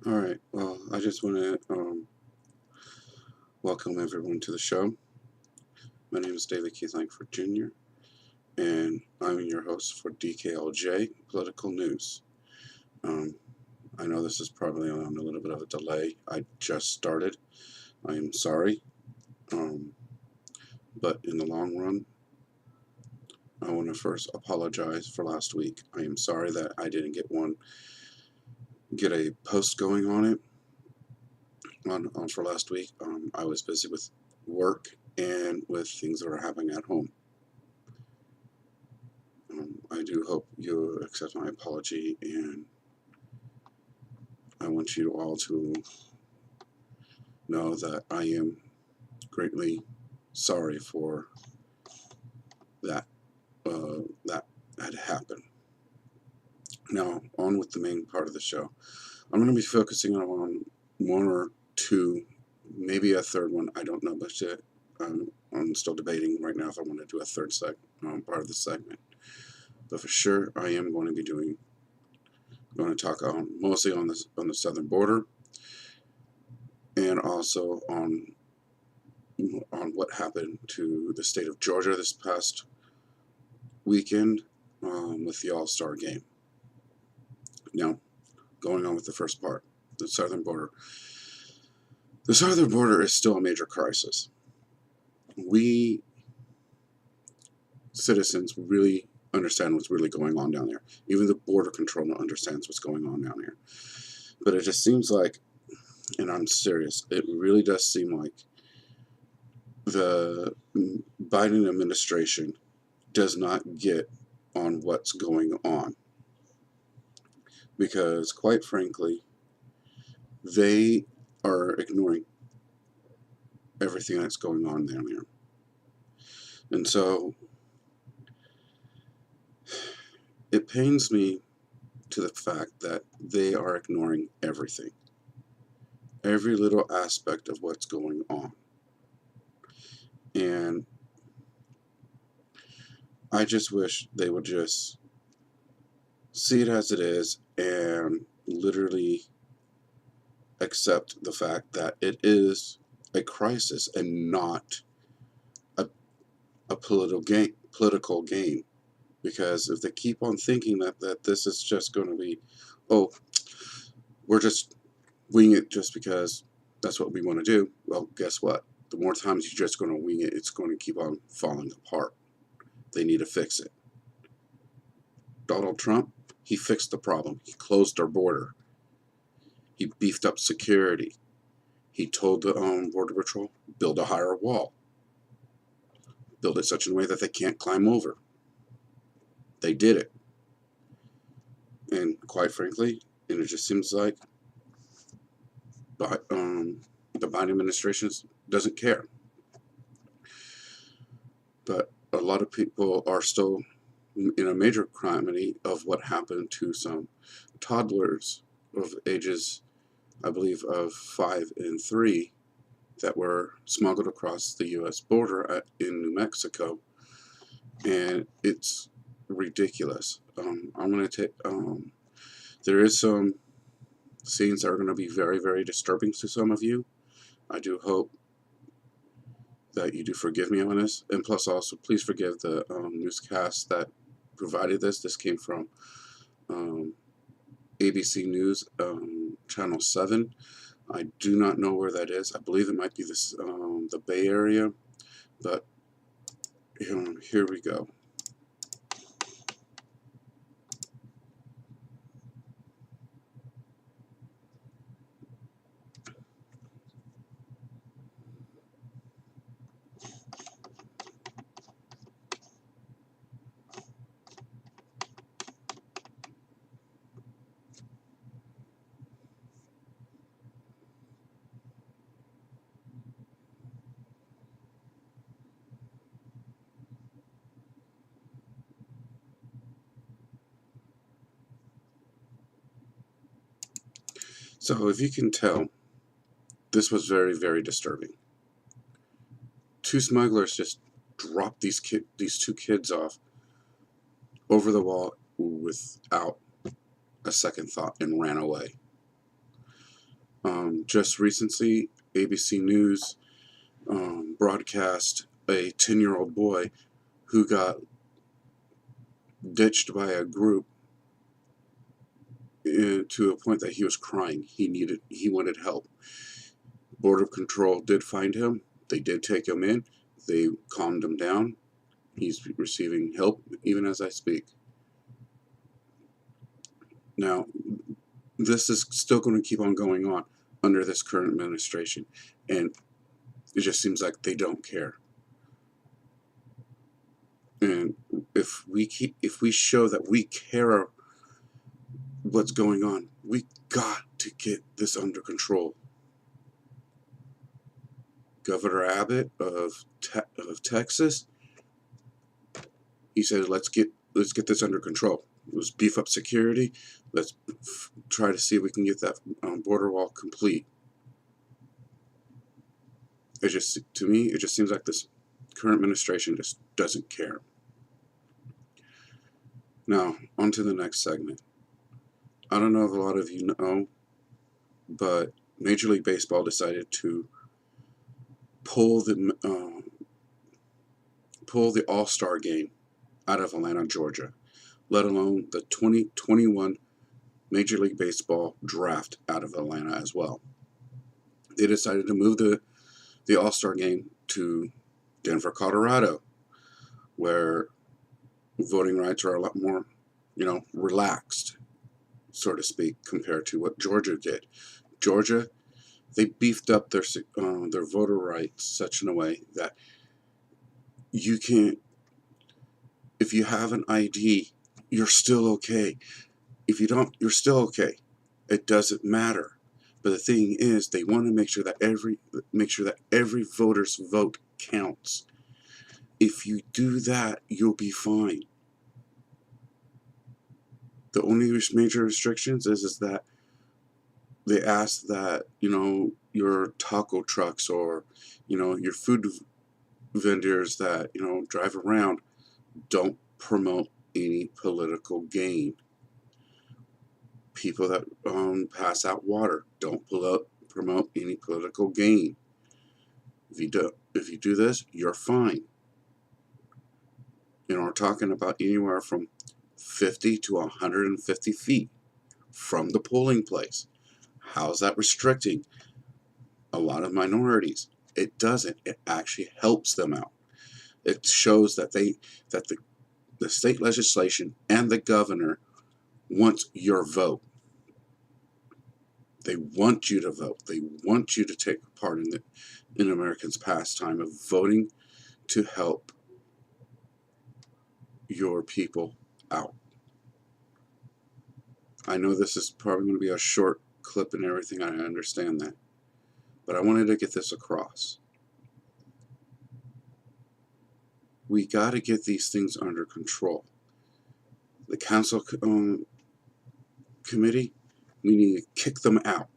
Alright, well, I just want to welcome everyone to the show. My name is David Keith Langford Jr., and I'm your host for DKLJ Political News. Um, I know this is probably on a little bit of a delay. I just started. I am sorry. Um, but in the long run, I want to first apologize for last week. I am sorry that I didn't get a post going on it on for last week. I was busy with work and with things that are happening at home. I do hope you accept my apology, and I want you all to know that I am greatly sorry for that that had happened. Now, on with the main part of the show. I'm going to be focusing on one or two, maybe a third one. I don't know, but I'm still debating right now if I want to do a third part of the segment. But for sure, I am going to talk mostly on the southern border, and also on what happened to the state of Georgia this past weekend with the All-Star game. Now, going on with the first part, the southern border. The southern border is still a major crisis. We citizens really understand what's really going on down there. Even the border control understands what's going on down there. But it just seems like, and I'm serious, it really does seem like the Biden administration does not get on what's going on, because quite frankly they are ignoring everything that's going on down there. And so it pains me to the fact that they are ignoring everything, every little aspect of what's going on. And I just wish they would just see it as it is and literally accept the fact that it is a crisis and not a political game. Because if they keep on thinking that this is just going to be, oh, we're just winging it just because that's what we want to do, well, guess what? The more times you're just going to wing it, it's going to keep on falling apart. They need to fix it. Donald Trump, he fixed the problem. He closed our border. He beefed up security. He told the Border Patrol, build a higher wall. Build it such a way that they can't climb over. They did it. And quite frankly, and it just seems like the Biden administration doesn't care. But a lot of people are still in a major calamity of what happened to some toddlers of ages, I believe, of 5 and 3 that were smuggled across the U.S. border in New Mexico, and it's ridiculous. I'm going to take. There is some scenes that are going to be very, very disturbing to some of you. I do hope that you do forgive me on this, and plus also please forgive the newscast that provided this. This came from ABC News, Channel 7. I do not know where that is. I believe it might be the Bay Area, but here we go. So if you can tell, this was very, very disturbing. Two smugglers just dropped these two kids off over the wall without a second thought and ran away. Just recently, ABC News broadcast a 10-year-old boy who got ditched by a group to a point that he was crying. He wanted help. Border Control did find him. They did take him in. They calmed him down. He's receiving help even as I speak. Now, this is still going to keep on going on under this current administration, and it just seems like they don't care. And if we show that we care what's going on, we got to get this under control. Governor Abbott of Texas, he said, let's get this under control. Let's beef up security. Let's try to see if we can get that border wall complete. To me, it just seems like this current administration just doesn't care. Now, on to the next segment. I don't know if a lot of you know, but Major League Baseball decided to pull the All-Star game out of Atlanta, Georgia, let alone the 2021 Major League Baseball draft out of Atlanta as well. They decided to move the All-Star game to Denver, Colorado, where voting rights are a lot more, relaxed, so to speak, compared to what Georgia did. Georgia, they beefed up their voter rights such in a way that you can't, if you have an ID, you're still okay. If you don't, you're still okay. It doesn't matter. But the thing is, they want to make sure that every voter's vote counts. If you do that, you'll be fine. The only major restrictions is that they ask that, your taco trucks or, your food vendors that, drive around don't promote any political gain. People that pass out water don't promote any political gain. If you do this, you're fine. We're talking about anywhere from 50 to 150 feet from the polling place. How's that restricting a lot of minorities? It doesn't. It actually helps them out. It shows that the state legislation and the governor wants your vote. They want you to vote. They want you to take part in Americans' pastime of voting to help your people out. I know this is probably going to be a short clip and everything. I understand that. But I wanted to get this across. We got to get these things under control. The council committee, we need to kick them out.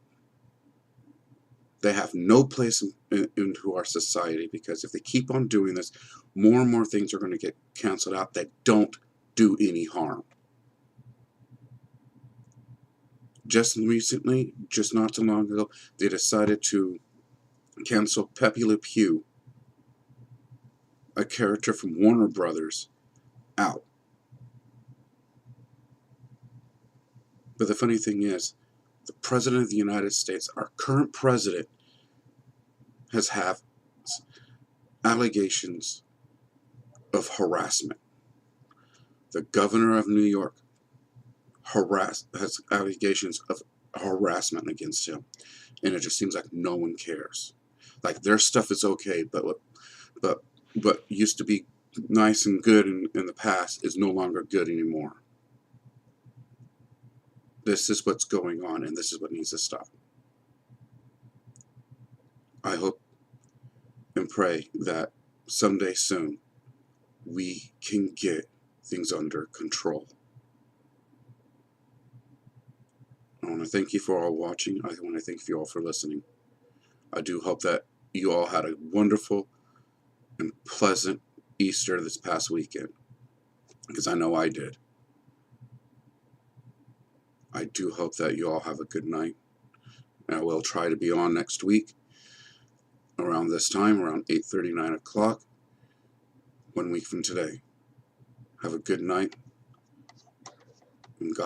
They have no place into our society, because if they keep on doing this, more and more things are going to get canceled out that don't do any harm. Just recently, just not too long ago, they decided to cancel Pepe Le Pew, a character from Warner Brothers, out. But the funny thing is, the President of the United States, our current president, has had allegations of harassment. The governor of New York has allegations of harassment against him, and it just seems like no one cares. Like, their stuff is okay, but what used to be nice and good in the past is no longer good anymore. This is what's going on, and this is what needs to stop. I hope and pray that someday soon we can get things under control. I want to thank you for all watching. I want to thank you all for listening. I do hope that you all had a wonderful and pleasant Easter this past weekend, because I know I did. I do hope that you all have a good night, And I will try to be on next week around this time, around 8:30, 9 o'clock, 1 week from today. Have a good night, and God